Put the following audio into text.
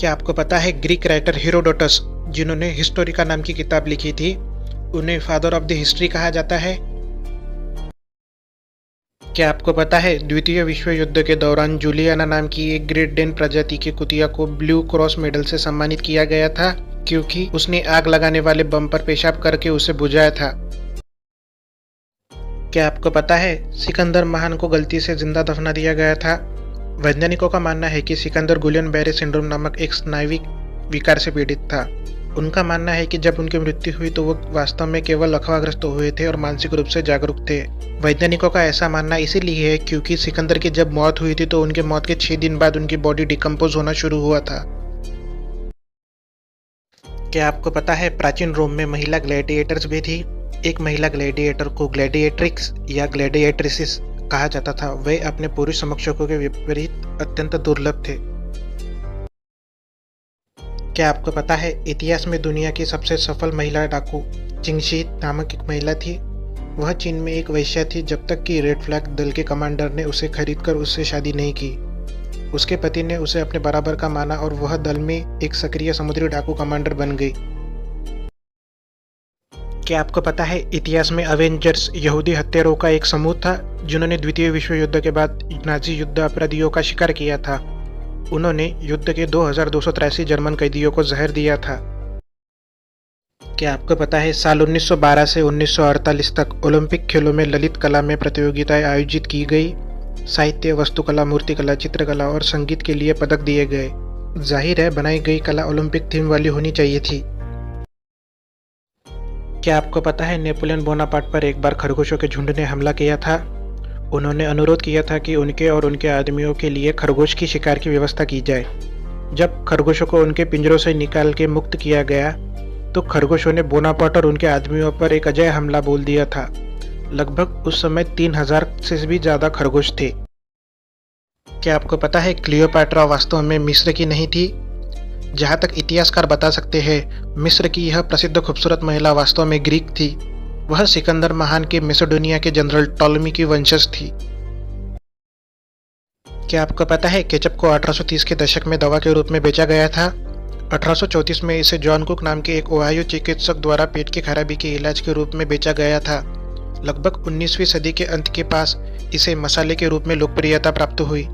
क्या आपको पता है ग्रीक राइटर हेरोडोटस, जिन्होंने हिस्टोरिका नाम की किताब लिखी थी, उन्हें फादर ऑफ द हिस्ट्री कहा जाता है? क्या आपको पता है द्वितीय विश्व युद्ध के दौरान जूलियाना नाम की एक ग्रेट डेन प्रजाति की कुतिया को ब्लू क्रॉस मेडल से सम्मानित किया गया था क्योंकि उसने आग लगाने वाले बम पर पेशाब करके उसे बुझाया था? क्या आपको पता है सिकंदर महान को गलती से जिंदा दफना दिया गया था? वैज्ञानिकों का मानना है कि सिकंदर गुलियन बैरे सिंड्रोम नामक एक स्नायुविक विकार से पीड़ित था। उनका मानना है कि जब उनकी मृत्यु हुई तो वो वास्तव में केवल अफवाहग्रस्त हुए थे और मानसिक रूप से जागरूक थे। वैज्ञानिकों का ऐसा मानना इसीलिए है क्योंकि सिकंदर की जब मौत हुई थी तो उनके मौत के 6 दिन बाद उनकी बॉडी डिकम्पोज होना शुरू हुआ था। क्या आपको पता है प्राचीन रोम में महिला ग्लैडिएटर्स भी थी? एक महिला ग्लैडिएटर को ग्लैडिएट्रिक्स या ग्लैडिएट्रिसिस कहा जाता था। वे अपने पुरुष समकक्षों के विपरीत अत्यंत दुर्लभ थे। क्या आपको पता है इतिहास में दुनिया की सबसे सफल महिला डाकू चिंगशी नामक एक महिला थी? वह चीन में एक वेश्या थी जब तक कि रेड फ्लैग दल के कमांडर ने उसे खरीदकर उससे शादी नहीं की। उसके पति ने उसे अपने बराबर का माना और वह दल में एक सक्रिय समुद्री डाकू कमांडर बन गई। क्या आपको पता है इतिहास में अवेंजर्स यहूदी हत्यारों का एक समूह था जिन्होंने द्वितीय विश्व युद्ध के बाद नाजी युद्ध अपराधियों का शिकार किया था। उन्होंने युद्ध के 2283 जर्मन कैदियों को जहर दिया था। क्या आपको पता है साल 1912 से 1948 तक ओलंपिक खेलों में ललित कला में प्रतियोगिताएं आयोजित की गई। साहित्य, वस्तुकला, मूर्तिकला, चित्रकला और संगीत के लिए पदक दिए गए। जाहिर है बनाई गई कला ओलंपिक थीम वाली होनी चाहिए थी। क्या आपको पता है नेपोलियन बोनापार्ट पर एक बार खरगोशों के झुंड ने हमला किया था? उन्होंने अनुरोध किया था कि उनके और उनके आदमियों के लिए खरगोश की शिकार की व्यवस्था की जाए। जब खरगोशों को उनके पिंजरों से निकाल के मुक्त किया गया तो खरगोशों ने बोनापार्ट और उनके आदमियों पर एक अजय हमला बोल दिया था। लगभग उस समय 3000 से भी ज्यादा खरगोश थे। क्या आपको पता है क्लियोपैट्रा वास्तव में मिस्र की नहीं थी? जहाँ तक इतिहासकार बता सकते हैं मिस्र की यह प्रसिद्ध खूबसूरत महिला वास्तव में ग्रीक थी। वह सिकंदर महान के मैसेडोनिया के जनरल टॉलमी की वंशज थी। क्या आपको पता है केचप को 1830 के दशक में दवा के रूप में बेचा गया था? 1834 में इसे जॉन कुक नाम के एक ओहायो चिकित्सक द्वारा पेट की खराबी के इलाज के रूप में बेचा गया था। लगभग 19वीं सदी के अंत के पास इसे मसाले के रूप में लोकप्रियता प्राप्त हुई।